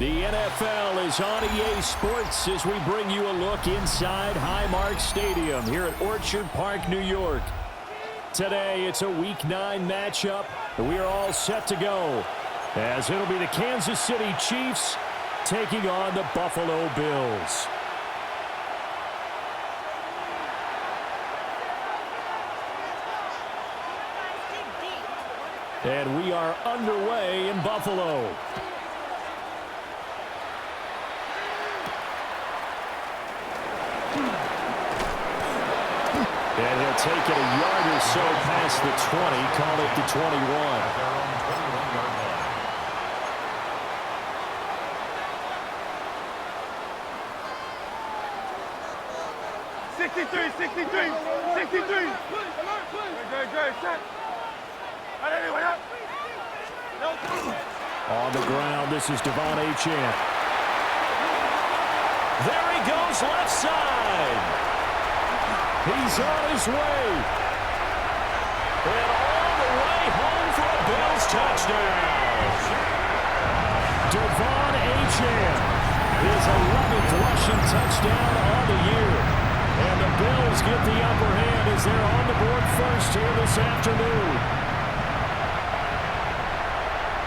The NFL is on EA Sports as we bring you a look inside Highmark Stadium here at Orchard Park, New York. Today, it's a Week 9 matchup, and we are all set to go, as it'll be the Kansas City Chiefs taking on the Buffalo Bills. And we are underway in Buffalo. And he'll take it a yard or so past the 20, call it the 21. 63. On the ground, this is Devon Achane. There he goes, left side. He's on his way. And all the way home for a Bills touchdown. Devon Achane, his 11th rushing touchdown on the year. And the Bills get the upper hand as they're on the board first here this afternoon.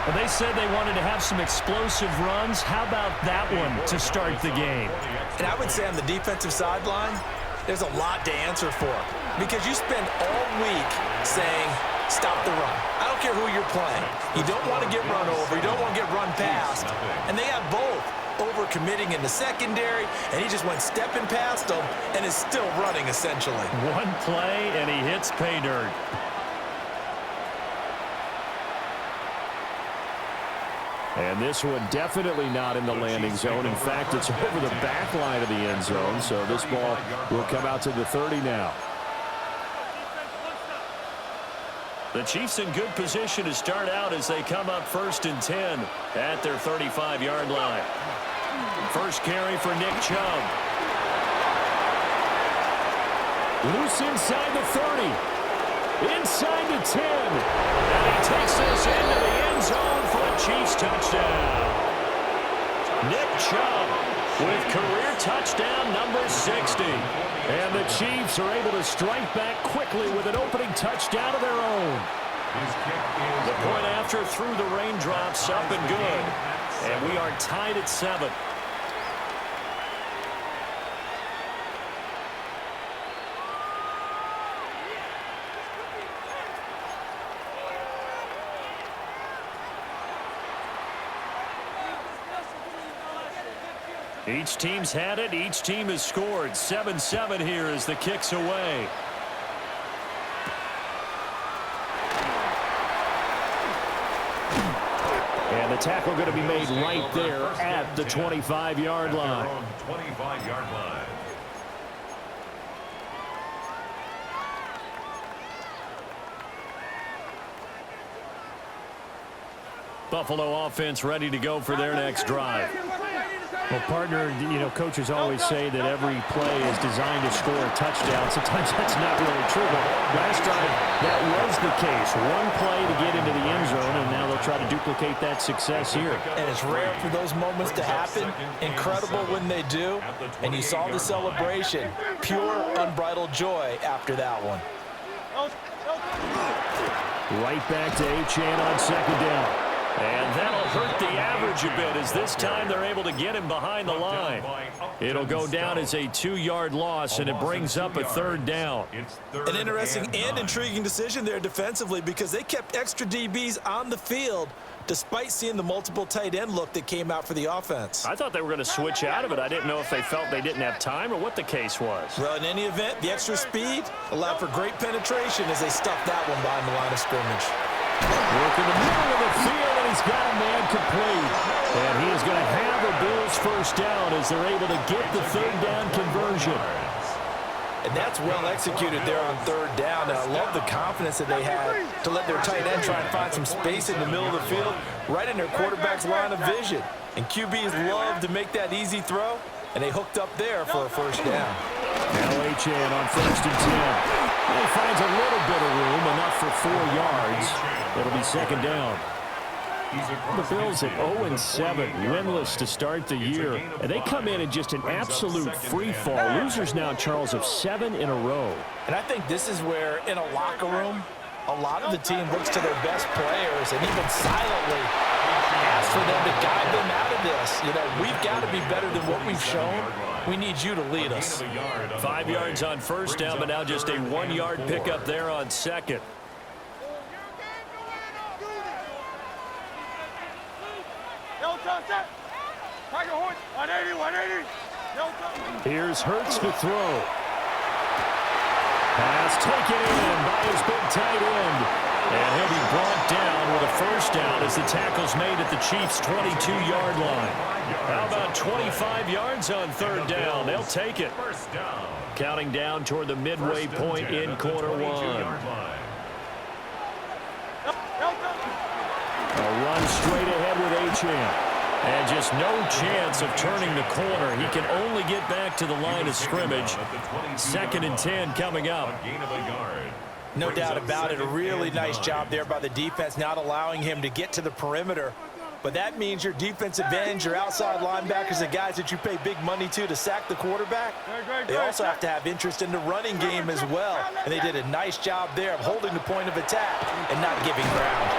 Well, they said they wanted to have some explosive runs. How about that one to start the game? And I would say on the defensive sideline, there's a lot to answer for, because you spend all week saying, stop the run. I don't care who you're playing. You don't want to get run over. You don't want to get run past. And they have both over-committing in the secondary, and he just went stepping past them and is still running, essentially. One play, and he hits pay dirt. And this one definitely not in the landing zone. In fact, it's over the back line of the end zone, so this ball will come out to the 30 now. The Chiefs in good position to start out as they come up 1st and 10 at their 35-yard line. First carry for Nick Chubb. Loose inside the 30. Inside the 10. And he takes this into the end zone for a Chiefs touchdown. Nick Chubb with career touchdown number 60. And the Chiefs are able to strike back quickly with an opening touchdown of their own. The point after through the raindrops, up and good. And we are tied at 7. Each team's had it. Each team has scored. 7-7 here as the kick's away. And the tackle going to be made right there at the 25-yard line. 25-yard line. Buffalo offense ready to go for their next drive. Well, partner, coaches always say that every play is designed to score a touchdown. Sometimes that's not really true, but last drive, that was the case. One play to get into the end zone, and now they'll try to duplicate that success here. And it's rare for those moments to happen. Incredible when they do. And you saw the celebration. Pure, unbridled joy after that one. Right back to Achane on 2nd down. And that'll hurt the average a bit as this time they're able to get him behind the line. It'll go down as a 2-yard loss, and it brings up a 3rd down. An interesting and intriguing decision there defensively, because they kept extra DBs on the field despite seeing the multiple tight end look that came out for the offense. I thought they were going to switch out of it. I didn't know if they felt they didn't have time or what the case was. Well, in any event, the extra speed allowed for great penetration as they stuffed that one behind the line of scrimmage. Work in the middle of the field, and he's got a man complete. And he is going to have the Bills 1st down as they're able to get the 3rd down conversion. And that's well executed there on 3rd down. And I love the confidence that they had to let their tight end try and find some space in the middle of the field, right in their quarterback's line of vision. And QBs love to make that easy throw, and they hooked up there for a 1st down. Now Achane on 1st and 10. He finds a little bit of room, enough for 4 yards. It'll be 2nd down. The Bills at 0-7, winless to start the year. And they come in just an absolute free fall. Losers now, Charles, of 7 in a row. And I think this is where, in a locker room, a lot of the team looks to their best players and even silently asks for them to guide them out of this. You know, we've got to be better than what we've shown. We need you to lead us. 5 yards on first down, but now just a 1-yard pickup there on second. Here's Hurts to throw. Pass taken in by his big tight end. And he'll be brought down with a first down as the tackle's made at the Chiefs' 22-yard line. How about 25 yards on third down? They'll take it. Counting down toward the midway point in quarter one. A run straight ahead with Achane. And just no chance of turning the corner. He can only get back to the line of scrimmage. 2nd and 10 coming up. No doubt about it. A really nice job there by the defense, not allowing him to get to the perimeter. But that means your defensive ends, your outside linebackers, the guys that you pay big money to sack the quarterback, they also have to have interest in the running game as well. And they did a nice job there of holding the point of attack and not giving ground.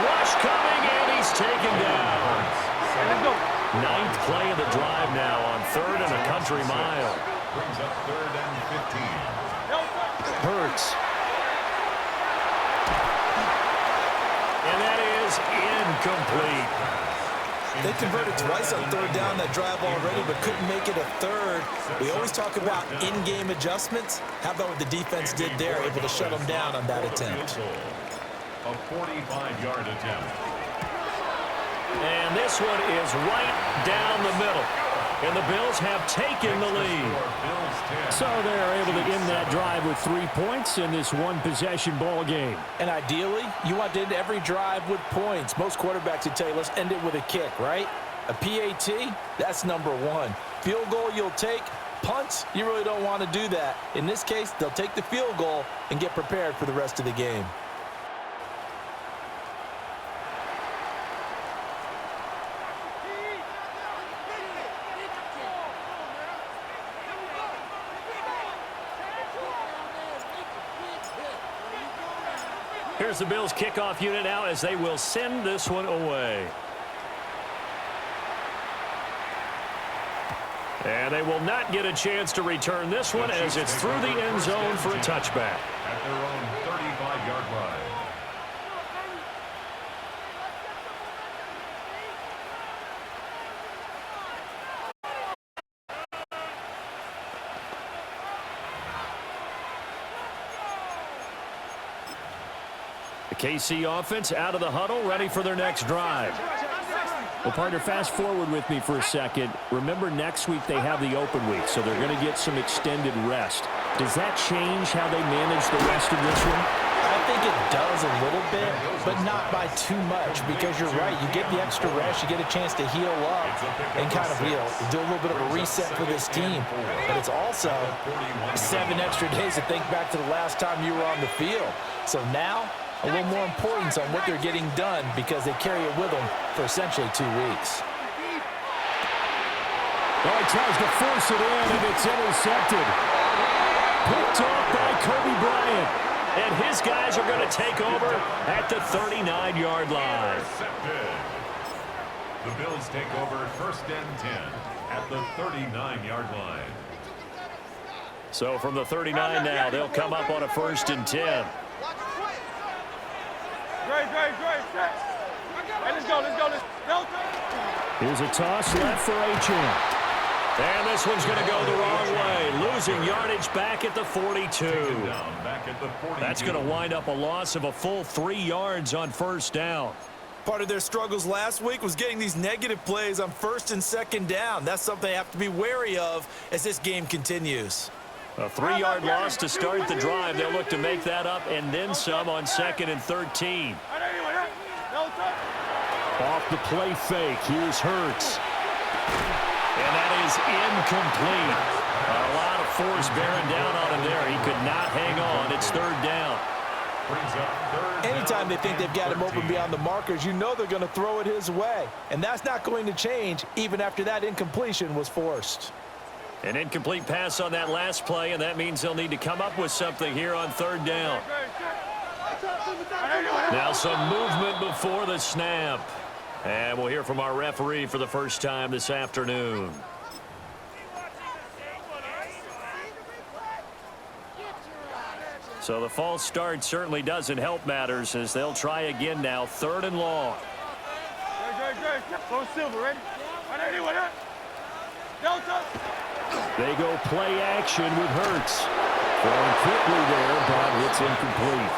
Rush coming, and he's taken down. 9th play of the drive now on 3rd and a country mile. Brings up 3rd and 15. Hurts. And that is incomplete. They converted twice on 3rd down that drive already, but couldn't make it a 3rd. We always talk about in-game adjustments. How about what the defense did there, able to shut them down on that attempt? A 45-yard attempt. And this one is right down the middle. And the Bills have taken the lead. So they're able to end that drive with 3 points in this one-possession ball game. And ideally, you want to end every drive with points. Most quarterbacks would tell you, let's end it with a kick, right? A PAT, that's number 1. Field goal you'll take. Punts, you really don't want to do that. In this case, they'll take the field goal and get prepared for the rest of the game. Here's the Bills kickoff unit now as they will send this one away. And they will not get a chance to return this one as it's through the end zone for a touchback. At their own 35-yard line. The KC offense out of the huddle, ready for their next drive. Well, partner, fast forward with me for a second. Remember, next week they have the open week, so they're going to get some extended rest. Does that change how they manage the rest of this one? I think it does a little bit, but not by too much, because you're right. You get the extra rest, you get a chance to heal up and kind of, do a little bit of a reset for this team. But it's also 7 extra days to think back to the last time you were on the field. So now, a little more importance on what they're getting done because they carry it with them for essentially 2 weeks. Oh, he tries to force it in, and it's intercepted. Picked off by Kobe Bryant. And his guys are going to take over at the 39-yard line. The Bills take over 1st and 10 at the 39-yard line. So from the 39 now, they'll come up on a 1st and 10. Let's go. Here's a toss left for Achane. And this one's going to go the wrong way. Losing yardage back at the 42. That's going to wind up a loss of a full 3 yards on 1st down. Part of their struggles last week was getting these negative plays on 1st and 2nd down. That's something they have to be wary of as this game continues. A 3-yard loss to start the drive. They'll look to make that up and then some on 2nd and 13. Off the play fake. Here's Hurts. And that is incomplete. A lot of force bearing down on him there. He could not hang on. It's 3rd down. Brings up third Anytime down they think they've got him and open 13. beyond the markers, you know they're going to throw it his way. And that's not going to change even after that incompletion was forced. An incomplete pass on that last play, and that means they'll need to come up with something here on third down. Now some movement before the snap. And we'll hear from our referee for the first time this afternoon. So the false start certainly doesn't help matters as they'll try again now, third and long. They go play action with Hurts. Throwing quickly there, but it's incomplete.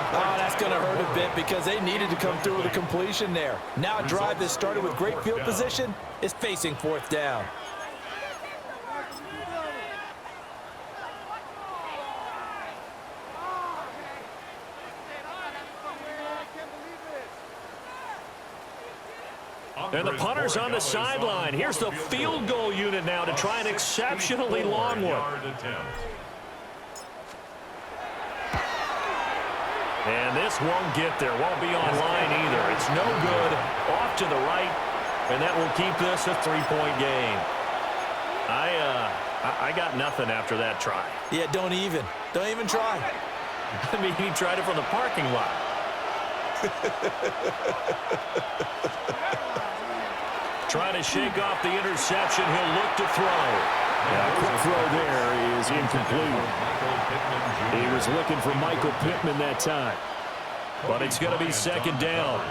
Oh, that's going to hurt a bit because they needed to come through with a completion there. Now a drive that started with great field position is facing fourth down. And the punter's on the sideline. Here's the field goal unit now to try an exceptionally long one. And this won't get there. Won't be on line either. It's no good. Off to the right. And that will keep this a three-point game. I got nothing after that try. Yeah, don't even try. I mean, he tried it from the parking lot. Trying to shake off the interception. He'll look to throw. Yeah, quick throw there is incomplete. He was looking for Michael Pittman that time. But it's going to be second down.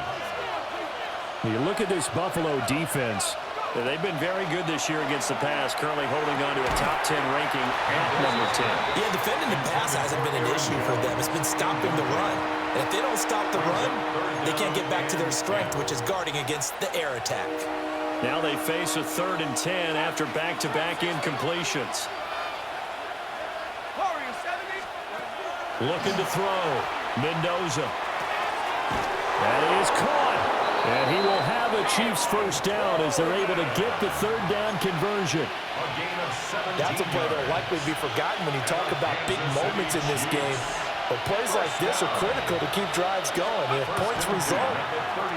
You look at this Buffalo defense. They've been very good this year against the pass, currently holding on to a top 10 ranking at number 10. Yeah, defending the pass hasn't been an issue for them. It's been stopping the run. And if they don't stop the run, they can't get back to their strength, which is guarding against the air attack. Now they face a 3rd and 10 after back-to-back incompletions. Looking to throw. Mendoza. That is caught. And he will have a Chiefs first down as they're able to get the third down conversion. That's a play that will likely be forgotten when you talk about big moments in this game. But plays like this are critical to keep drives going. If points result,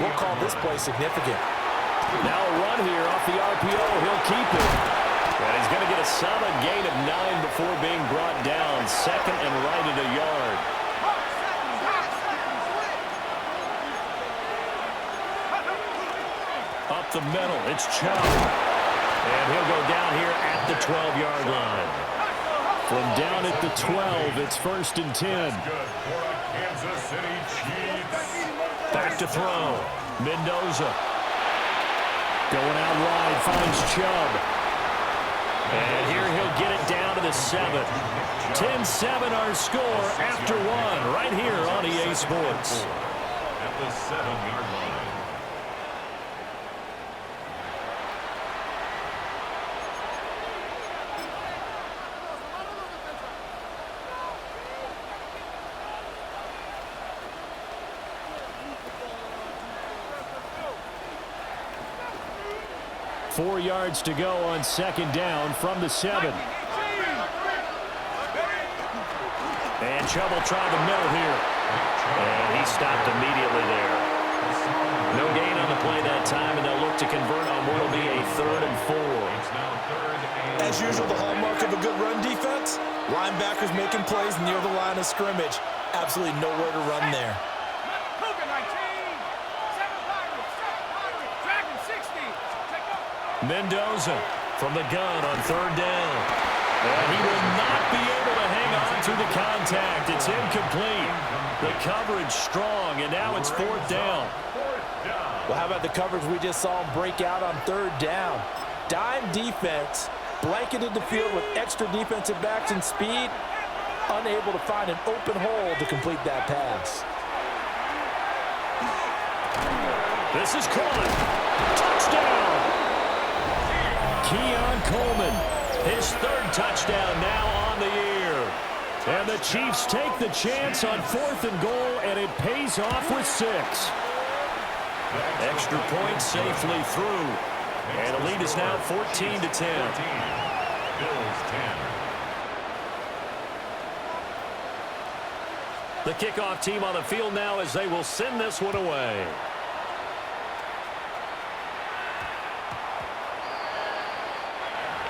we'll call this play significant. Now a run here off the RPO. He'll keep it. And he's going to get a solid gain of 9 before being brought down. Second and right at a yard. Up the middle, it's Chubb. And he'll go down here at the 12-yard line. From down at the 12, it's 1st and 10. Back to throw. Mendoza. Going out wide, finds Chubb. And here he'll get it down to the 7. 10-7 our score after 1 right here on EA Sports. At the 7-yard line. Four yards to go on second down from the 7. And Chubb will try the middle here. And he stopped immediately there. No gain on the play that time, and they'll look to convert on what will be a 3rd and 4. As usual, the hallmark of a good run defense, linebackers making plays near the line of scrimmage. Absolutely nowhere to run there. Mendoza from the gun on 3rd down. And he will not be able to hang on to the contact. It's incomplete. The coverage strong, and now it's 4th down. Well, how about the coverage we just saw him break out on 3rd down? Dime defense, blanketed the field with extra defensive backs and speed, unable to find an open hole to complete that pass. This is caught. Touchdown! Keon Coleman. His 3rd touchdown now on the year. And the Chiefs take the chance on 4th and goal, and it pays off with 6. Extra point safely through. And the lead is now 14-10. Bills 10. The kickoff team on the field now as they will send this one away.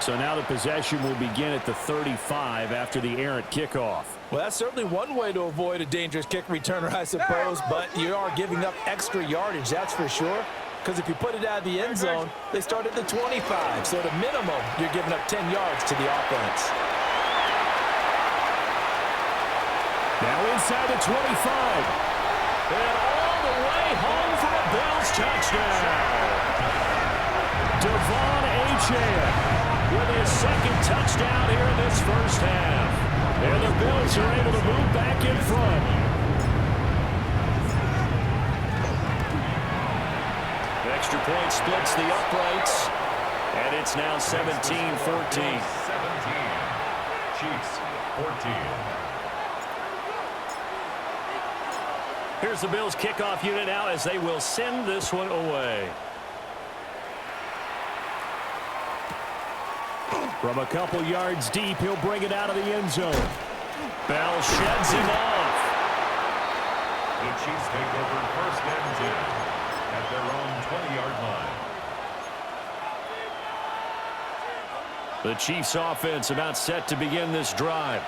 So now the possession will begin at the 35 after the errant kickoff. Well, that's certainly one way to avoid a dangerous kick returner, I suppose, but you are giving up extra yardage, that's for sure. Because if you put it out of the end zone, they start at the 25. So at a minimum, you're giving up 10 yards to the offense. Now inside the 25. And all the way home for a Bills touchdown. Devon Achane with his second touchdown here in this first half. And the Bills are able to move back in front. Extra point splits the uprights. And it's now 17-14. 17. Chiefs, 14. Here's the Bills kickoff unit now as they will send this one away. From a couple yards deep, he'll bring it out of the end zone. Bell sheds him off. The Chiefs take over first and 10 at their own 20-yard line. The Chiefs offense about set to begin this drive.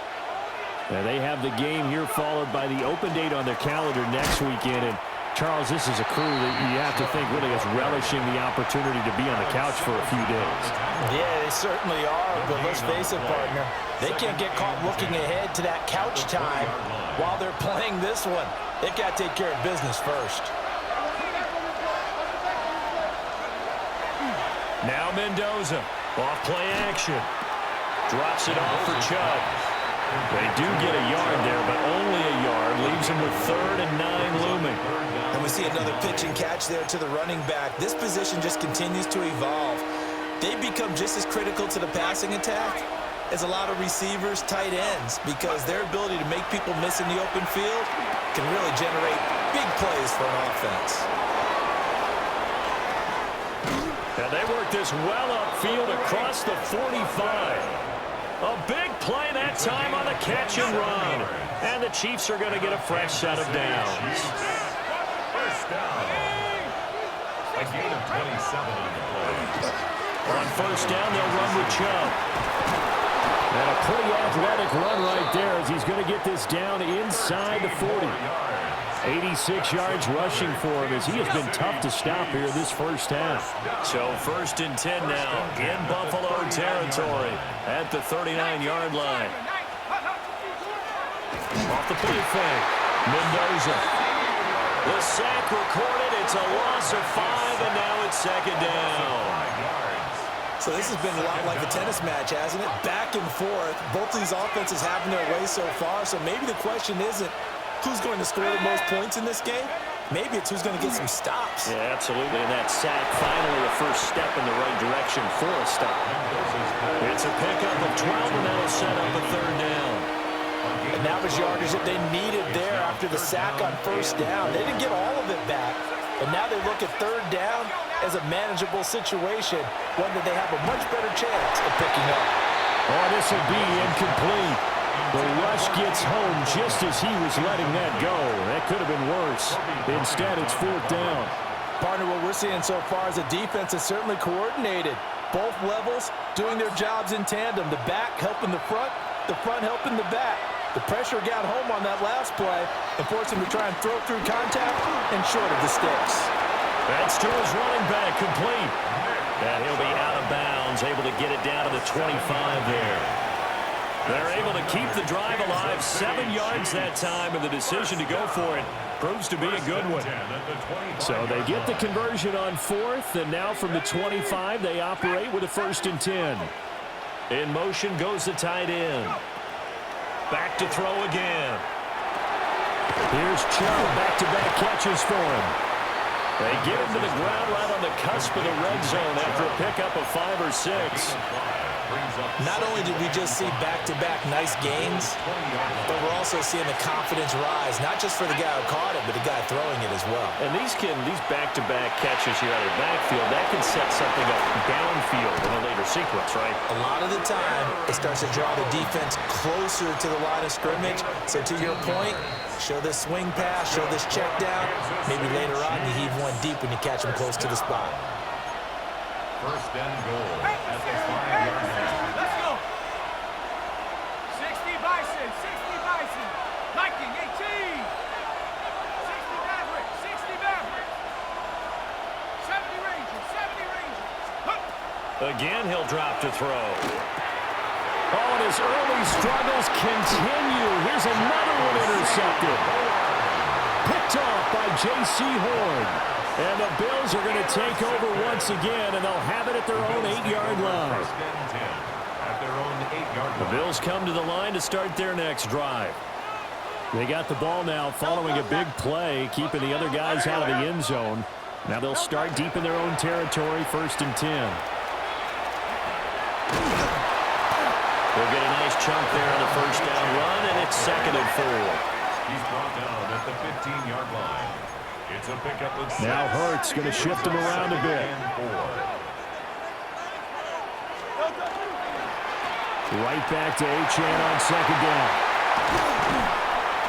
And they have the game here followed by the open date on their calendar next weekend. And Charles, this is a crew that you have to think really is relishing the opportunity to be on the couch for a few days. Yeah, they certainly are, but let's face it, partner. They can't get caught looking ahead to that couch time while they're playing this one. They got to take care of business first. Now Mendoza, off play action. Drops it off for Chubb. They do get a yard there, but only a yard. Leaves them with 3rd and 9 looming. And we see another pitch and catch there to the running back. This position just continues to evolve. They become just as critical to the passing attack as a lot of receivers, tight ends, because their ability to make people miss in the open field can really generate big plays for an offense. And they work this well upfield across the 45. A big play that time on the catch and run. And the Chiefs are going to get a fresh set of downs. First down. A gain of 27 on the play. On first down, they'll run with Chubb. And a pretty athletic run right there as he's going to get this down inside the 40. 86 yards rushing for him as he has been tough to stop here this first half. So 1st and 10 now in Buffalo territory at the 39-yard line. Off the play fake. Mendoza. The sack recorded. It's a loss of 5, and now it's 2nd down. So this has been a lot like a tennis match, hasn't it? Back and forth. Both of these offenses having their way so far. So maybe the question isn't who's going to score the most points in this game. Maybe it's who's going to get some stops. Yeah, absolutely. And that sack finally a first step in the right direction for a stop. It's a pickup of 12, and that'll set up a 3rd down. And that was yardage that they needed there after the sack on first down. They didn't get all of it back. But now they look at 3rd down as a manageable situation, one that they have a much better chance of picking up. Oh, this will be incomplete. The rush gets home just as he was letting that go. That could have been worse. Instead, it's 4th down. Partner, what we're seeing so far is a defense is certainly coordinated. Both levels doing their jobs in tandem. The back helping the front helping the back. The pressure got home on that last play and forced him to try and throw through contact and short of the sticks. That's to his running back, complete. And he'll be out of bounds, able to get it down to the 25 there. They're able to keep the drive alive, 7 yards that time, and the decision to go for it proves to be a good one. So they get the conversion on 4th, and now from the 25, they operate with a 1st and 10. In motion goes the tight end. Back to throw again. Here's Chubb, back-to-back catches for him. They get him to the ground right on the cusp of the red zone after a pickup of 5 or 6. Not only did we just see back-to-back nice games, but we're also seeing the confidence rise, not just for the guy who caught it, but the guy throwing it as well. And these back-to-back catches here out of the backfield, that can set something up downfield in a later sequence, right? A lot of the time, it starts to draw the defense closer to the line of scrimmage. So to your point, show this swing pass, show this check down. Maybe later on you heave one deep when you catch them close to the spot. First and goal at the 5-yard line. Let's go. 60 Bison, 60 Bison. Viking 18. 60 Maverick, 60 Maverick. 70 Rangers, 70 Rangers. Huh. Again, he'll drop to throw. Oh, and his early struggles continue. Here's another one intercepted. Picked off by J.C. Horn. And the Bills are going to take over once again, and they'll have it at their own 8-yard line. First and 10 at their own 8-yard line. The Bills come to the line to start their next drive. They got the ball now following a big play, keeping the other guys out of the end zone. Now they'll start deep in their own territory, first and 10. They'll get a nice chunk there on the first down run, and it's 2nd and 4. He's brought down at the 15-yard line. It's a pickup of 6. Now Hurts going to shift him around a bit. Right back to Achane on 2nd down.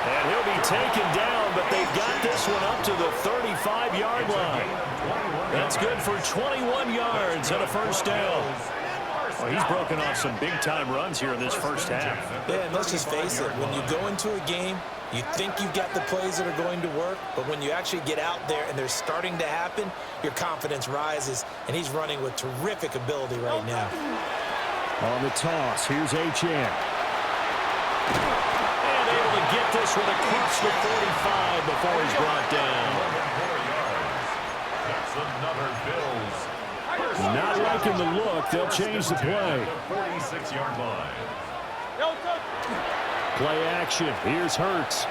And he'll be taken down, but they've got this one up to the 35-yard line. That's good for 21 yards and a first down. Well, he's broken off some big-time runs here in this first half. Yeah, and let's just face it. When you go into a game, you think you've got the plays that are going to work, but when you actually get out there and they're starting to happen, your confidence rises, and he's running with terrific ability right now. On the toss, here's Achane. And able to get this one across the 45 before he's brought down. That's another Bills. Not liking the look. They'll change the play. 46-yard line. Play action. Here's Hurts.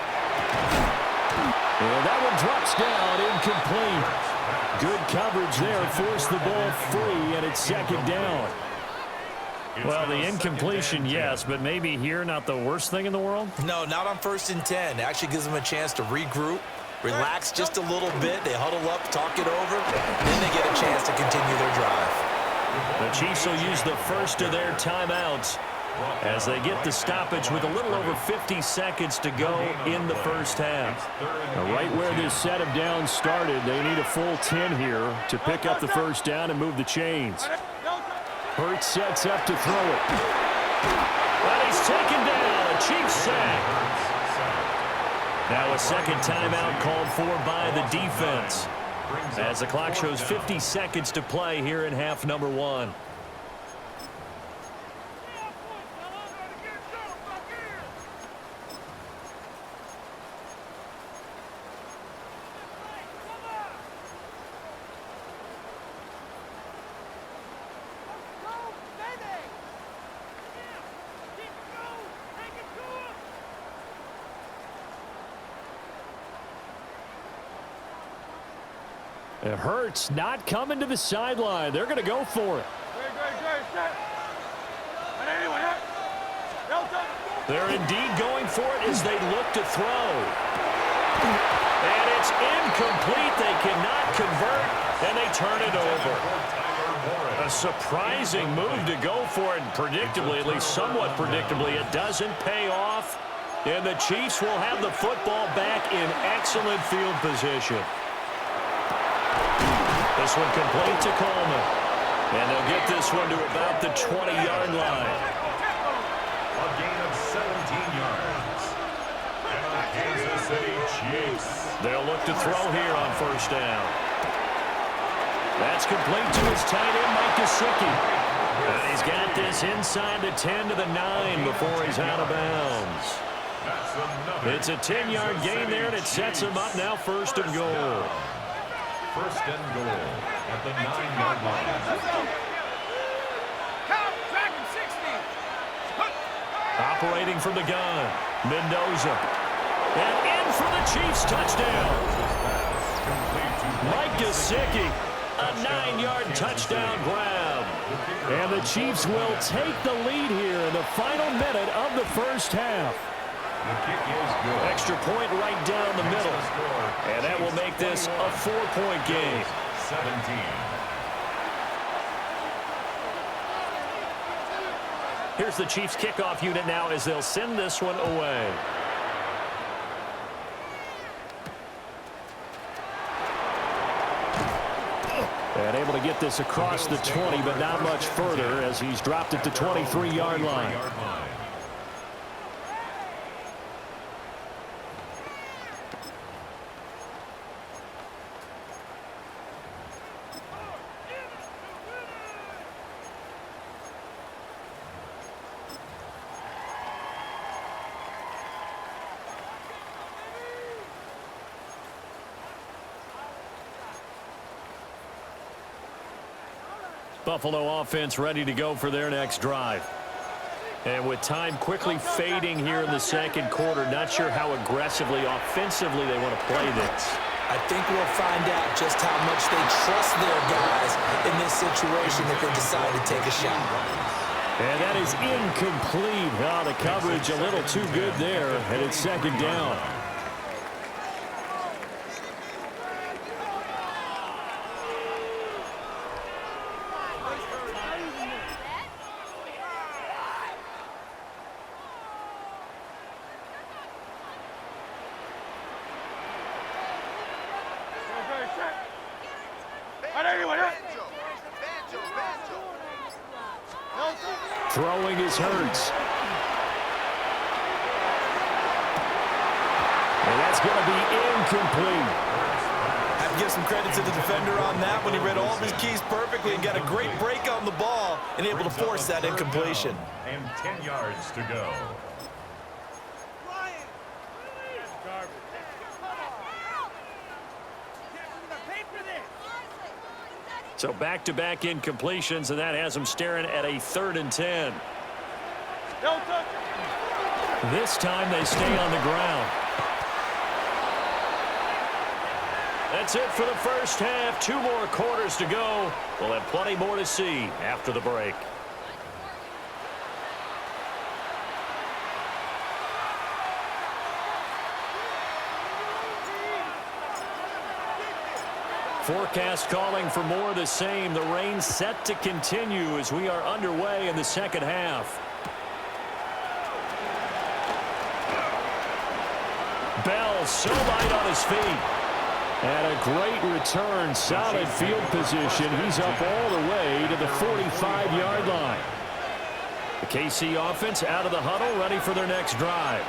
And that one drops down, incomplete. Good coverage there. Forced the ball free, and it's 2nd down. Well, the incompletion, yes, but maybe here not the worst thing in the world? No, not on 1st and 10. It actually gives them a chance to regroup, relax just a little bit. They huddle up, talk it over, then they get a chance to continue their drive. The Chiefs will use the first of their timeouts as they get the stoppage with a little over 50 seconds to go in the first half. Now, right where this set of downs started, they need a full 10 here to pick up the first down and move the chains. Hurts sets up to throw it. Well, he's taken down. A Chiefs sack. Now a second timeout called for by the defense as the clock shows 50 seconds to play here in half number 1. It hurts not coming to the sideline. They're going to go for it. They're indeed going for it as they look to throw. And it's incomplete. They cannot convert, and they turn it over. A surprising move to go for it, and predictably, at least somewhat predictably, it doesn't pay off. And the Chiefs will have the football back in excellent field position. This one complete to Coleman. And they'll get this one to about the 20-yard line. A gain of 17 yards. And the Kansas City Chiefs. They'll look to throw here on first down. That's complete to his tight end, Mike Gesicki. And he's got this inside the 10 to the 9 before he's out of bounds. It's a 10-yard gain there, and it sets him up now first and goal. First and goal at the 9-yard line. Operating from the gun, Mendoza. And in for the Chiefs touchdown. Mike Gesicki, a 9-yard touchdown grab. And the Chiefs will take the lead here in the final minute of the first half. The kick is good. Extra point right down the middle. And that will make this a 4-point game. 17. Here's the Chiefs kickoff unit now as they'll send this one away. And able to get this across the 20, but not much further as he's dropped it to 23-yard line. Buffalo offense ready to go for their next drive. And with time quickly fading here in the second quarter, not sure how aggressively, offensively they want to play this. I think we'll find out just how much they trust their guys in this situation if they decide to take a shot. And that is incomplete. Oh, the coverage a little too good there, and it's second down. Throwing is Hurts. And that's going to be incomplete. I have to give some credit to the defender on that when he read all of his keys perfectly and got a great break on the ball and able to force that incompletion. And 10 yards to go. So back-to-back incompletions, and that has them staring at a 3rd and 10. This time they stay on the ground. That's it for the first half. 2 more quarters to go. We'll have plenty more to see after the break. Forecast calling for more of the same. The rain set to continue as we are underway in the second half. Bell so light on his feet. And a great return. Solid field position. He's up all the way to the 45-yard line. The KC offense out of the huddle, ready for their next drive.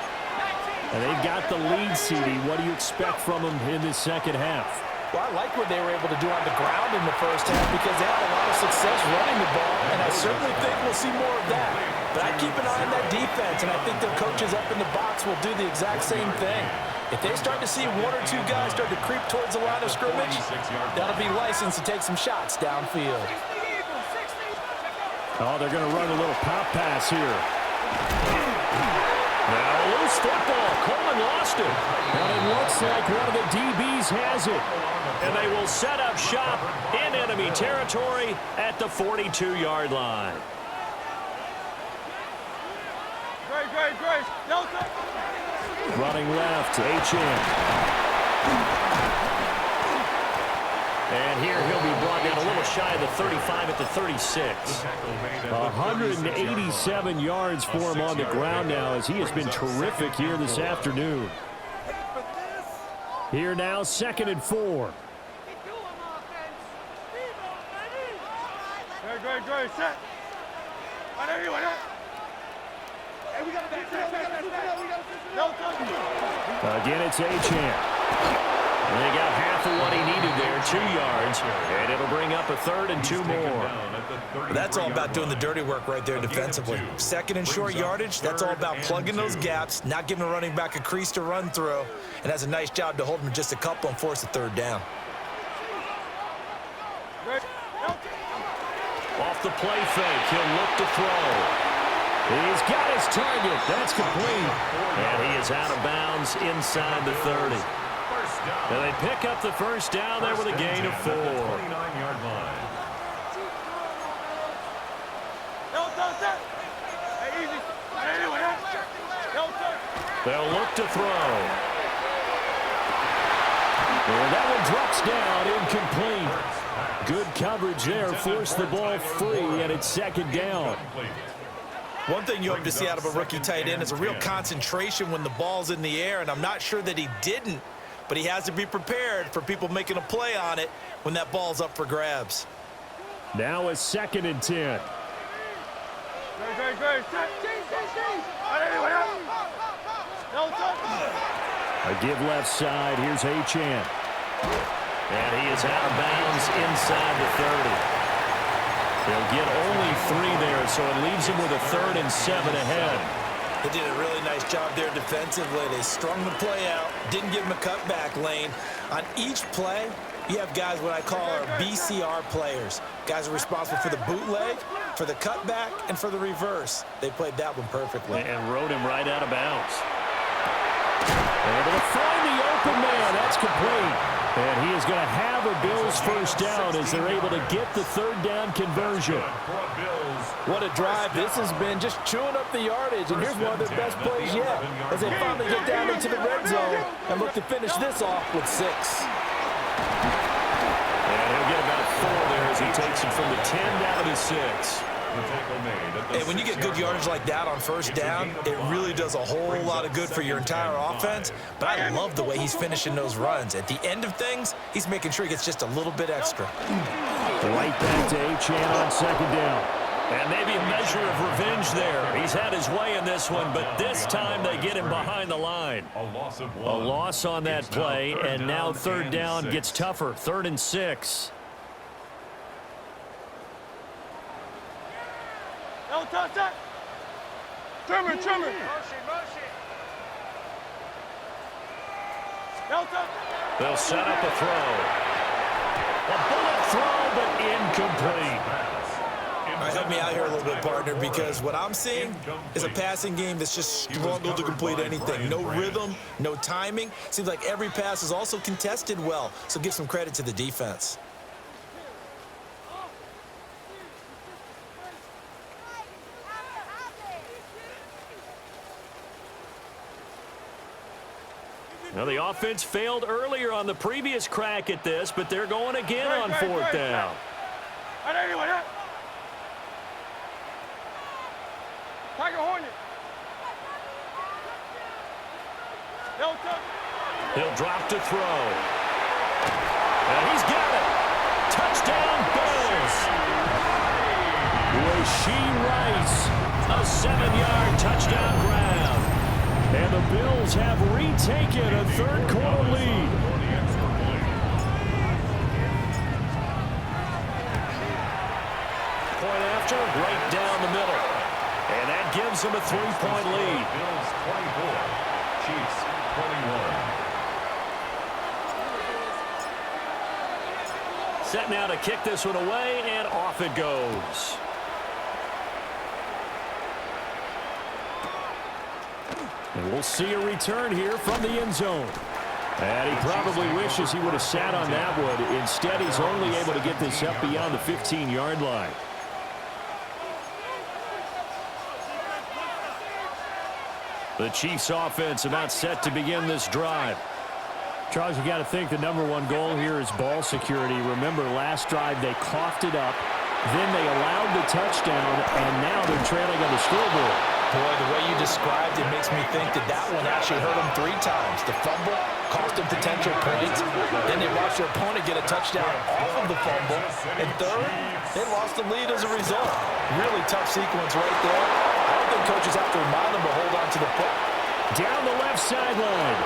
And they've got the lead, CD. What do you expect from them in this second half? Well, I like what they were able to do on the ground in the first half because they had a lot of success running the ball, and I certainly think we'll see more of that. But I keep an eye on that defense, and I think their coaches up in the box will do the exact same thing. If they start to see 1 or 2 guys start to creep towards the line of scrimmage, that'll be licensed to take some shots downfield. Oh, they're going to run a little pop pass here. Now loose football. Coleman lost it. And it looks like one of the DBs has it. And they will set up shop in enemy territory at the 42-yard line. Running left, H.M. And here he'll be brought down a little shy of the 35 at the 36. 187 yards for him on the ground now as he has been terrific here this afternoon. Here now, 2nd and 4. Set. Again, it's Achane. And they got half of what he needed there, 2 yards, and it'll bring up a 3rd and 2 more. That's all about doing the dirty work right there defensively. 2nd and short yardage, that's all about plugging those gaps, not giving a running back a crease to run through, and has a nice job to hold him just a couple and force a 3rd down. Off the play fake, he'll look to throw. He's got his target. That's complete. And he is out of bounds inside the 30. And they pick up the first down there with a gain of 4. They'll look to throw. And that one drops down, incomplete. Good coverage there, forced the ball free, and it's second down. One thing you hope to see out of a rookie tight end is a real concentration when the ball's in the air, and I'm not sure that he didn't, but he has to be prepared for people making a play on it when that ball's up for grabs. Now a 2nd and 10. A give left side. Here's Achan. And he is out of bounds inside the 30. They'll get only 3 there, so it leaves him with a 3rd and 7 ahead. They did a really nice job there defensively. They strung the play out, didn't give him a cutback lane. On each play, you have guys what I call our BCR players. Guys are responsible for the bootleg, for the cutback, and for the reverse. They played that one perfectly. And rode him right out of bounds. Able to find the open man. That's complete. And he is going to have a Bills first down as they're able to get the 3rd down conversion. What a drive this has been, just chewing up the yardage. And here's one of their best plays yet as they finally get down into the red zone and look to finish this off with 6. And he'll get about 4 there as he takes it from the 10 down to the 6. And when you get good yardage like that on first down, it really does a whole lot of good for your entire offense. But I love the way he's finishing those runs. At the end of things, he's making sure he gets just a little bit extra. Right back to Achan on 2nd down. And maybe a measure of revenge there. He's had his way in this one, but this time they get him behind the line. A loss on that play, and now 3rd down gets tougher. 3rd and 6. Trimmer. They'll set up a throw. A bullet throw, but incomplete. All right, help me out here a little bit, partner, because what I'm seeing is a passing game that's just struggled to complete anything. No rhythm, no timing. Seems like every pass is also contested well, so give some credit to the defense. Now, the offense failed earlier on the previous crack at this, but they're going again on 4th down. He'll drop to throw. And he's got it. Touchdown, Bills. Rasheed Rice, a 7-yard touchdown grab. And the Bills have retaken a 3rd quarter lead. Point after, right down the middle. And that gives them a 3-point lead. Bills 24, Chiefs 21. Set now to kick this one away, and off it goes. And we'll see a return here from the end zone. And he probably wishes he would have sat on that one. Instead, he's only able to get this up beyond the 15-yard line. The Chiefs offense about set to begin this drive. Charles, you got to think the #1 goal here is ball security. Remember, last drive they coughed it up, then they allowed the touchdown, and now they're trailing on the scoreboard. Boy, the way you described it makes me think that one actually hurt them 3 times. The fumble cost them potential points. Then they watched their opponent get a touchdown off of the fumble. And third, they lost the lead as a result. Really tough sequence right there. I don't think coaches have to remind them to hold on to the foot. Down the left sideline.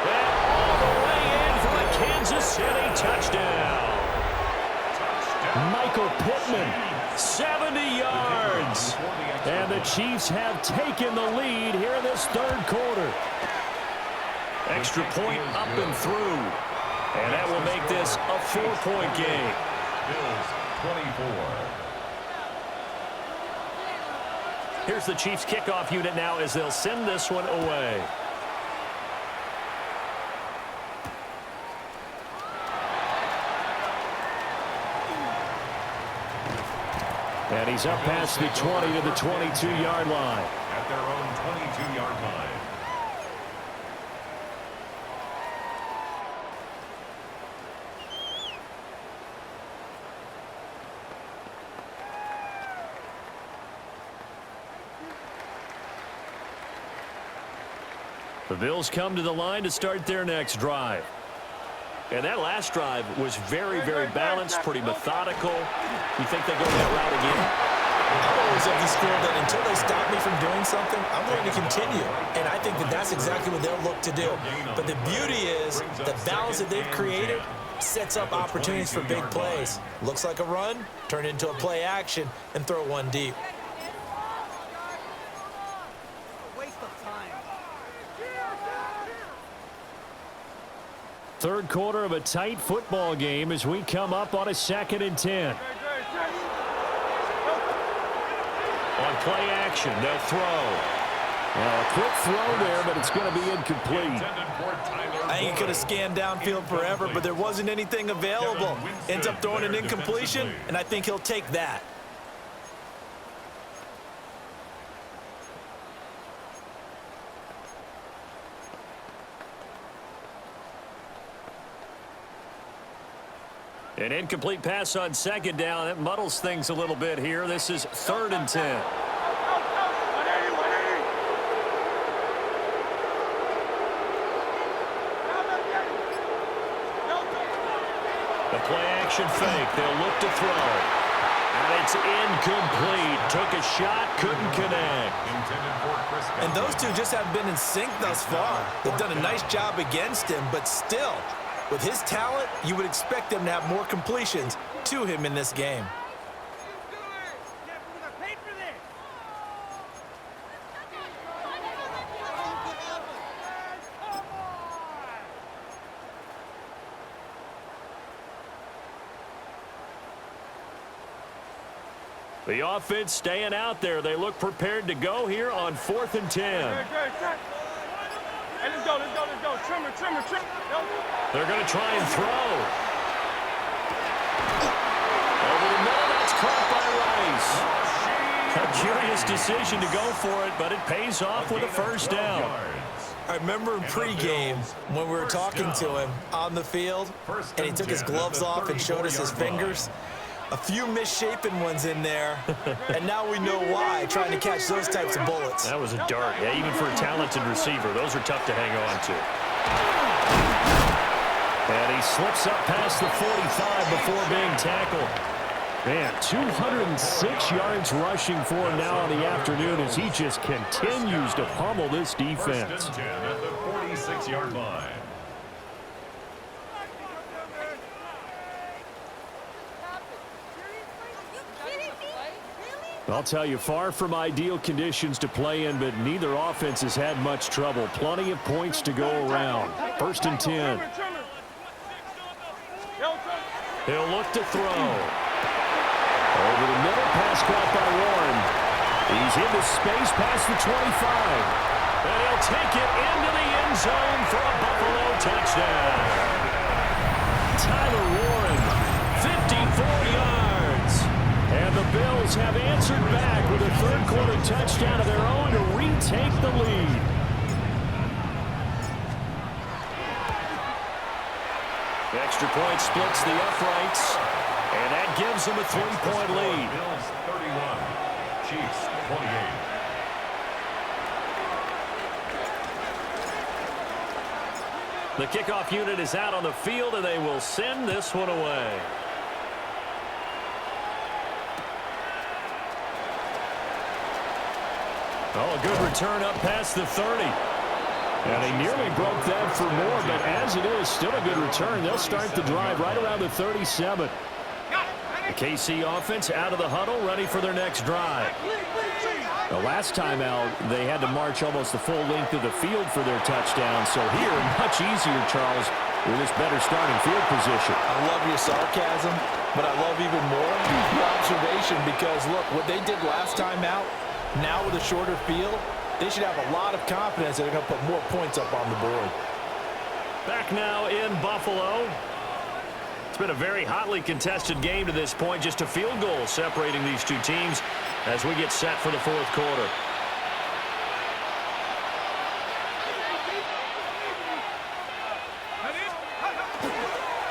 And all the way in for a Kansas City touchdown. Michael Pittman, 70 yards. And the Chiefs have taken the lead here in this 3rd quarter. Extra point up and through. And that will make this a 4-point game. Bills 24. Here's the Chiefs kickoff unit now as they'll send this one away. And he's up past the 20 to the 22-yard line. At their own 22-yard line. The Bills come to the line to start their next drive. And that last drive was very, very balanced, pretty methodical. You think they go that route again? I'm always of the school that until they stop me from doing something, I'm going to continue. And I think that that's exactly what they'll look to do. But the beauty is the balance that they've created sets up opportunities for big plays. Looks like a run, turn into a play action, and throw one deep. Third quarter of a tight football game as we come up on a 2nd and 10. On play action, they'll throw. Well, a quick throw there, but it's going to be incomplete. I think he could have scanned downfield forever, but there wasn't anything available. Ends up throwing an incompletion, and I think he'll take that. An incomplete pass on 2nd down. That muddles things a little bit here. This is 3rd and 10. The play action fake. They'll look to throw. And it's incomplete. Took a shot, couldn't connect. And those two just haven't been in sync thus far. They've done a nice job against him, but still, with his talent, you would expect them to have more completions to him in this game. The offense staying out there. They look prepared to go here on 4th and 10. Hey, let's go. Trimmer. They're going to try and throw. Over the middle, that's caught by Rice. A curious decision to go for it, but it pays off with a first down. I remember in pregame when we were talking to him on the field, and he took his gloves off and showed us his fingers. A few misshapen ones in there, and now we know why, trying to catch those types of bullets. That was a dart. Yeah, even for a talented receiver, those are tough to hang on to. And he slips up past the 45 before being tackled. Man, 206 yards rushing for him now on the afternoon as he just continues to pummel this defense. 1st and 10 at the 46-yard line. I'll tell you, far from ideal conditions to play in, but neither offense has had much trouble. Plenty of points to go around. 1st and 10. He'll look to throw. Over the middle, pass caught by Warren. He's into space past the 25. And he'll take it into the end zone for a Buffalo touchdown. Tyler Warren, 54 yards. And the Bills have answered back with a third-quarter touchdown of their own to retake the lead. The extra point splits the uprights, and that gives them a 3-point lead. Bills 31, Chiefs 28. The kickoff unit is out on the field, and they will send this one away. Oh, a good return up past the 30. And he nearly broke that for more, but as it is, still a good return. They'll start the drive right around the 37. The KC offense out of the huddle, ready for their next drive. The last time out, they had to march almost the full length of the field for their touchdown. So here, much easier, Charles, with this better starting field position. I love your sarcasm, but I love even more your observation because, look, what they did last time out, now with a shorter field, they should have a lot of confidence that they're going to put more points up on the board. Back now in Buffalo. It's been a very hotly contested game to this point. Just a field goal separating these two teams as we get set for the fourth quarter.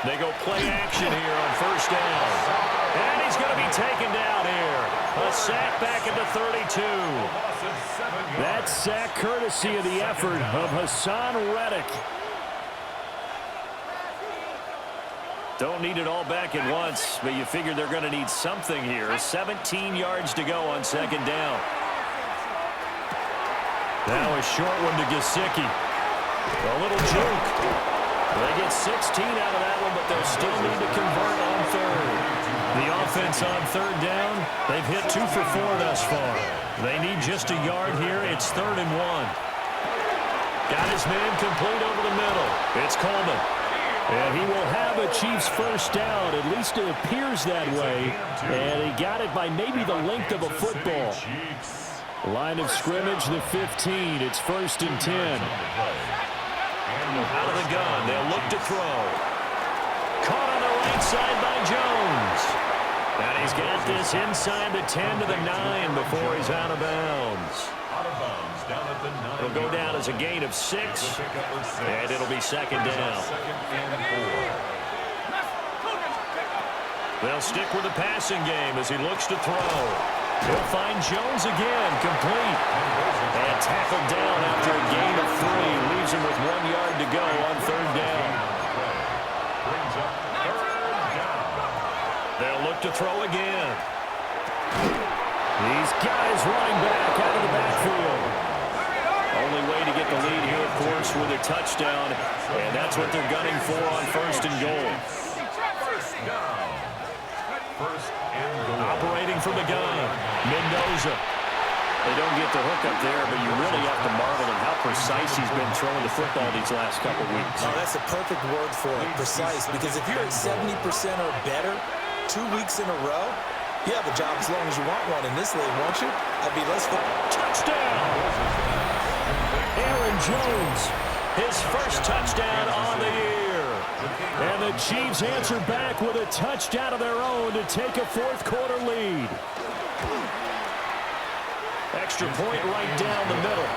They go play action here on first down. And he's going to be taken down here. A sack back at the 32. That sack courtesy of the effort of Hassan Reddick. Don't need it all back at once, but you figure they're going to need something here. 17 yards to go on second down. Now a short one to Gesicki. A little juke. They get 16 out of that one, but they'll still need to convert on third. The offense on third down, they've hit 2 for 4 thus far. They need just a yard here. It's 3rd and 1. Got his man complete over the middle. It's Coleman. And he will have a Chiefs first down. At least it appears that way. And he got it by maybe the length of a football. Line of scrimmage, the 15. It's 1st and 10. Out of the gun. They'll look to throw. Caught on the right side by Jones. And he's got this inside the 10 to the 9 before he's out of bounds. It'll go down as a gain of 6, and it'll be 2nd down. They'll stick with the passing game as he looks to throw. He'll find Jones again, complete. And tackled down after a gain of 3. Leaves him with 1 yard to go on 3rd down. They'll look to throw again. These guys running back out of the backfield. Only way to get the lead here, of course, with a touchdown. And that's what they're gunning for on 1st and goal. Operating from the gun, Mendoza. They don't get the hook up there, but you really have to marvel at how precise he's been throwing the football these last couple weeks. Oh, that's a perfect word for it, precise. Because if you're at 70% or better 2 weeks in a row, you have a job as long as you want one in this league, won't you? I'd be less than... Touchdown! Aaron Jones, his first touchdown on the year. And the Chiefs answer back with a touchdown of their own to take a 4th quarter lead. Extra point right down the middle.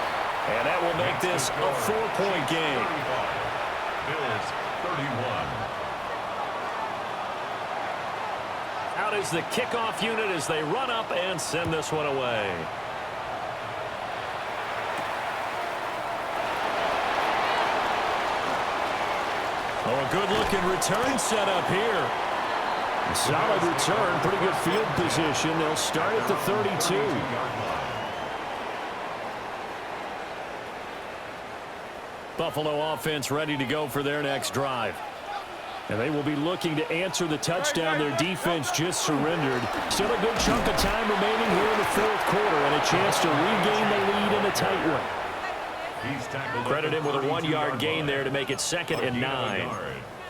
And that will make this a 4-point game. Bills 31. Out is the kickoff unit as they run up and send this one away. Oh, a good-looking return set up here. Solid return, pretty good field position. They'll start at the 32. Buffalo offense ready to go for their next drive. And they will be looking to answer the touchdown their defense just surrendered. Still a good chunk of time remaining here in the 4th quarter and a chance to regain the lead in a tight one. Credit him with a 1-yard gain there to make it 2nd and 9.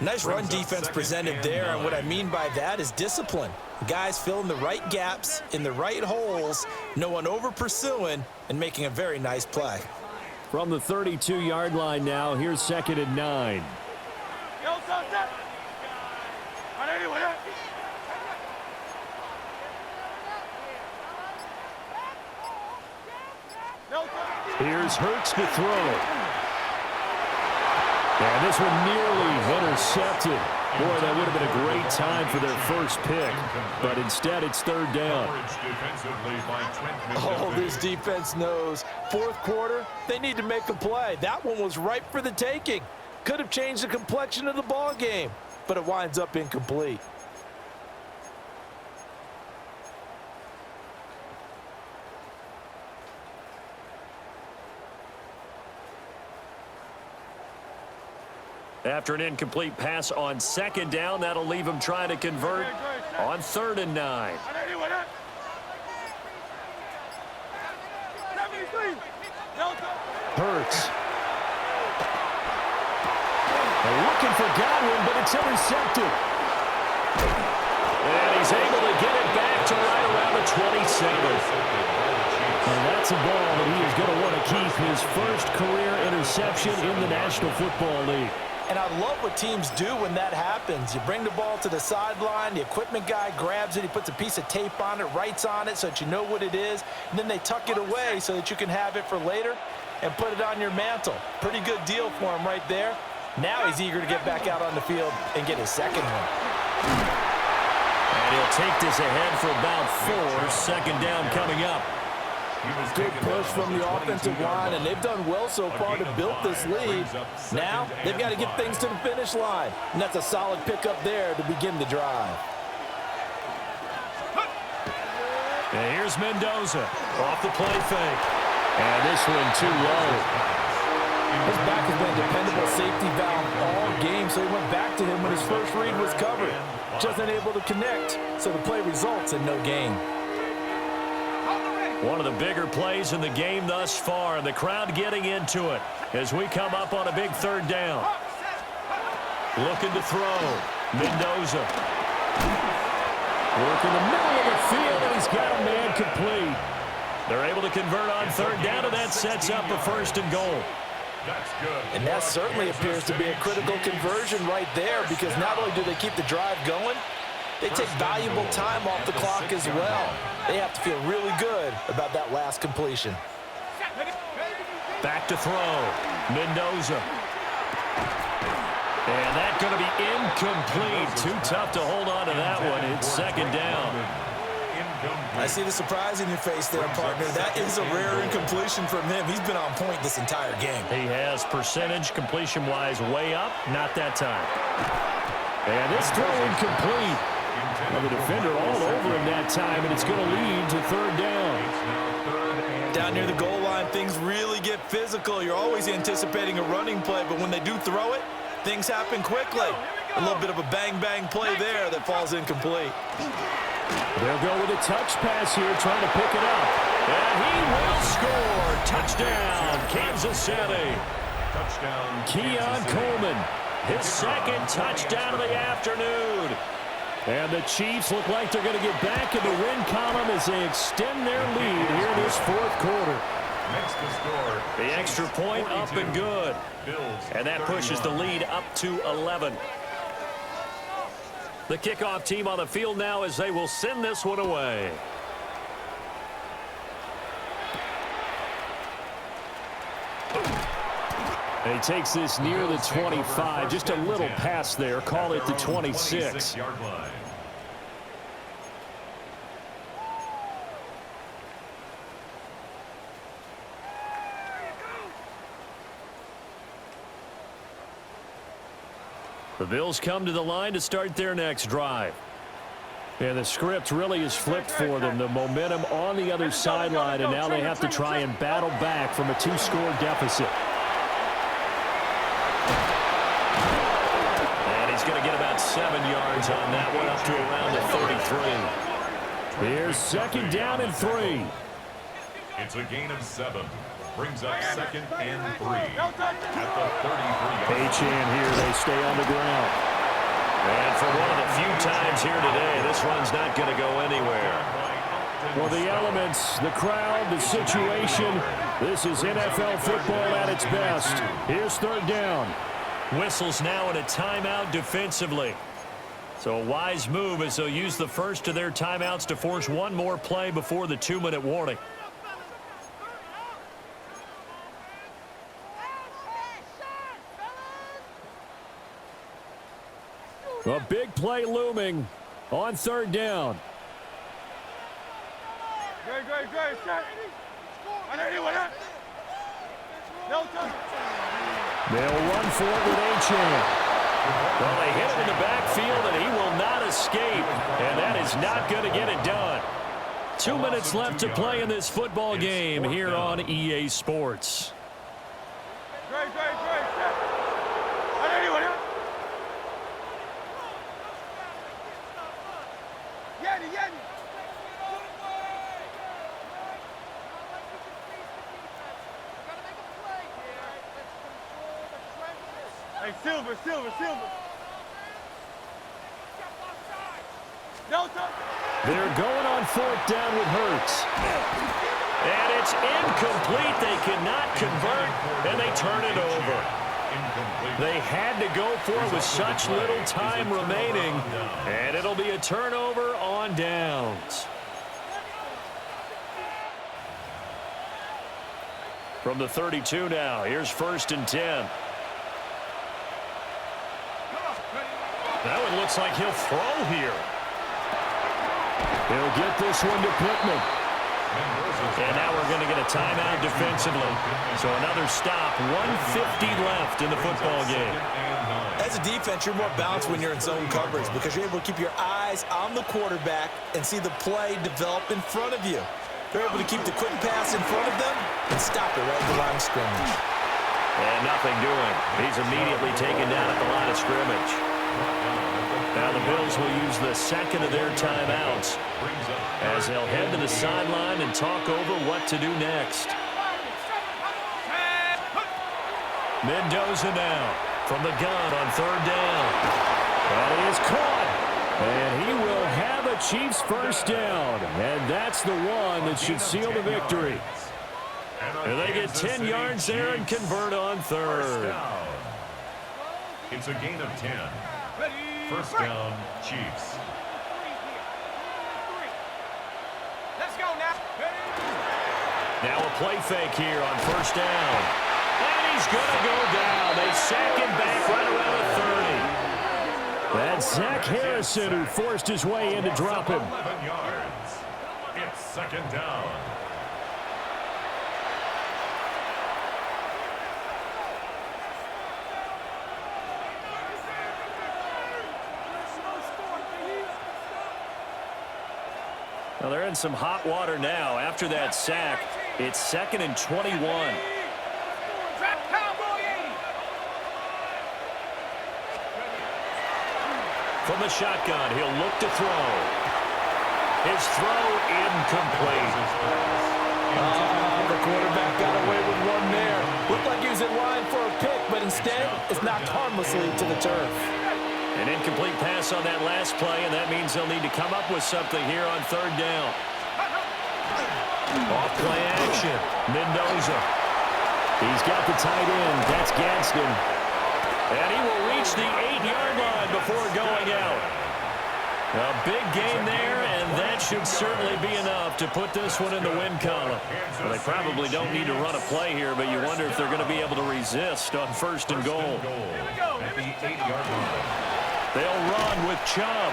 Nice run defense presented there, and what I mean by that is discipline. Guys filling the right gaps in the right holes, no one over-pursuing, and making a very nice play. From the 32-yard line now, here's 2nd and 9. Here's Hurts to throw. And this one nearly intercepted. Boy, that would have been a great time for their first pick. But instead, it's 3rd down. Oh, this defense knows. 4th quarter, they need to make a play. That one was ripe for the taking. Could have changed the complexion of the ball game, but it winds up incomplete. After an incomplete pass on 2nd down, that'll leave him trying to convert on 3rd and 9. Hurts. They're looking for Godwin, but it's intercepted. And he's able to get it back to right around the 27. And that's a ball that he is going to want to keep, his first career interception in the National Football League. And I love what teams do when that happens. You bring the ball to the sideline, the equipment guy grabs it, he puts a piece of tape on it, writes on it so that you know what it is, and then they tuck it away so that you can have it for later and put it on your mantle. Pretty good deal for him right there. Now he's eager to get back out on the field and get his second one. And he'll take this ahead for about 4. Second down coming up. Good push from the offensive line, and they've done well so far to build this lead. Now they've got to get things to the finish line, and that's a solid pickup there to begin the drive. And here's Mendoza off the play fake. And this one too low. His back has been a dependable safety valve all game, so he went back to him when his first read was covered. Just unable to connect, so the play results in no gain. One of the bigger plays in the game thus far, and the crowd getting into it as we come up on a big third down. Looking to throw. Mendoza. Working the middle of the field, and he's got a man complete. They're able to convert on third down, and that sets up a 1st and goal. And that certainly appears to be a critical conversion right there, because not only do they keep the drive going, they take valuable time off the clock as well. They have to feel really good about that last completion. Back to throw. Mendoza. And that's going to be incomplete. Too tough to hold on to that one. It's second down. I see the surprise in your face there, partner. That is a rare incompletion from him. He's been on point this entire game. He has percentage completion-wise way up. Not that time. And this throw incomplete. Well, the defender all over him that time, and it's going to lead to third down. Down near the goal line, things really get physical. You're always anticipating a running play, but when they do throw it, things happen quickly. A little bit of a bang-bang play there that falls incomplete. They'll go with a touch pass here, trying to pick it up. And he will score. Touchdown, Kansas City. Touchdown, Keon Coleman, his second touchdown of the afternoon. And the Chiefs look like they're going to get back in the win column as they extend their lead here in this 4th quarter. The extra point up and good. And that pushes the lead up to 11. The kickoff team on the field now as they will send this one away. He takes this near the 25, just a little pass there, call it the 26. The Bills come to the line to start their next drive. And the script really is flipped for them. The momentum on the other sideline, and now they have to try and battle back from a 2-score deficit. And he's going to get about 7 yards on that one, up to around the 33. Here's second down and 3. It's a gain of 7. Brings up 2nd and 3 at the 33. H-in here, they stay on the ground. And for one of the few times here today, this run's not going to go anywhere. Well, the elements, the crowd, the situation, this is NFL football at its best. Here's third down. Whistles now in a timeout defensively. So a wise move as they'll use the first of their timeouts to force one more play before the 2-minute warning. A big play looming on third down. Great. They'll run for it with H-in. Well, they hit him in the backfield, and he will not escape. And that is not going to get it done. 2 minutes left to play in this football game here on EA Sports. Great. Hey, Silver. They're going on fourth down with Hurts. And it's incomplete. They cannot convert, and they turn it over. They had to go for it with such little time remaining, and it'll be a turnover on downs. From the 32 now, here's 1st and 10. looks like he'll throw here. He'll get this one to Pittman. And now we're going to get a timeout defensively. So another stop, 1:50 left in the football game. As a defense, you're more balanced when you're in zone coverage because you're able to keep your eyes on the quarterback and see the play develop in front of you. You're able to keep the quick pass in front of them and stop it right at the line of scrimmage. And nothing doing. He's immediately taken down at the line of scrimmage. Now the Bills will use the second of their timeouts as they'll head to the sideline and talk over what to do next. Mendoza now from the gun on third down. That is caught. And he will have a Chiefs first down. And that's the one that should seal the victory. And they get 10 yards there and convert on third. It's a gain of 10. First down, Chiefs. Let's go now. Now a play fake here on first down. And he's going to go down. They sack him back right around the 30. That's Zach Harrison who forced his way in to drop him. 11 yards. It's second down. Well, they're in some hot water now. After that sack, it's 2nd and 21. From the shotgun, he'll look to throw. His throw incomplete. The quarterback got away with one there. Looked like he was in line for a pick, but instead, it's knocked harmlessly to the turf. An incomplete pass on that last play, and that means they'll need to come up with something here on third down. Off play action. Mendoza. He's got the tight end. That's Gadsden. And he will reach the 8-yard line before going out. A big gain there, and that should certainly be enough to put this one in the win column. Well, they probably don't need to run a play here, but you wonder if they're going to be able to resist on first and goal. At the 8-yard line. They'll run with Chubb.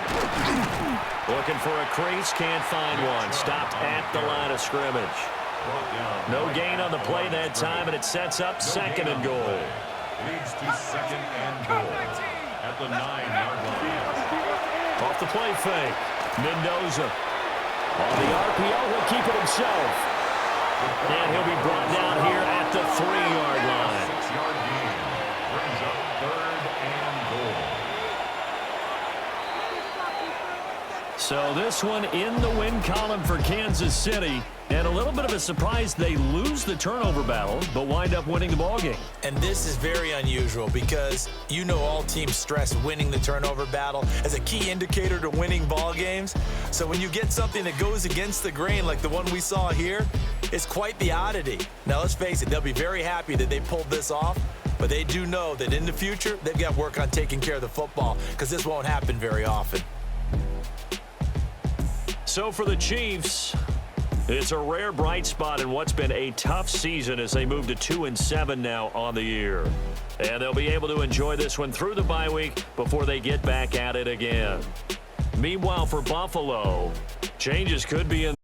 Looking for a crease, can't find one. Stopped at the line of scrimmage. No gain on the play that time, and it sets up 2nd and goal. Leads to 2nd and goal at the 9-yard line. Off the play fake, Mendoza. On the RPO, he'll keep it himself. And he'll be brought down here at the 3-yard line. 6-yard gain brings up 3rd and goal. So this one in the win column for Kansas City. And a little bit of a surprise, they lose the turnover battle, but wind up winning the ballgame. And this is very unusual because you know all teams stress winning the turnover battle as a key indicator to winning ball games. So when you get something that goes against the grain like the one we saw here, it's quite the oddity. Now let's face it, they'll be very happy that they pulled this off, but they do know that in the future, they've got work on taking care of the football because this won't happen very often. So for the Chiefs, it's a rare bright spot in what's been a tough season as they move to 2-7 now on the year. And they'll be able to enjoy this one through the bye week before they get back at it again. Meanwhile, for Buffalo, changes could be in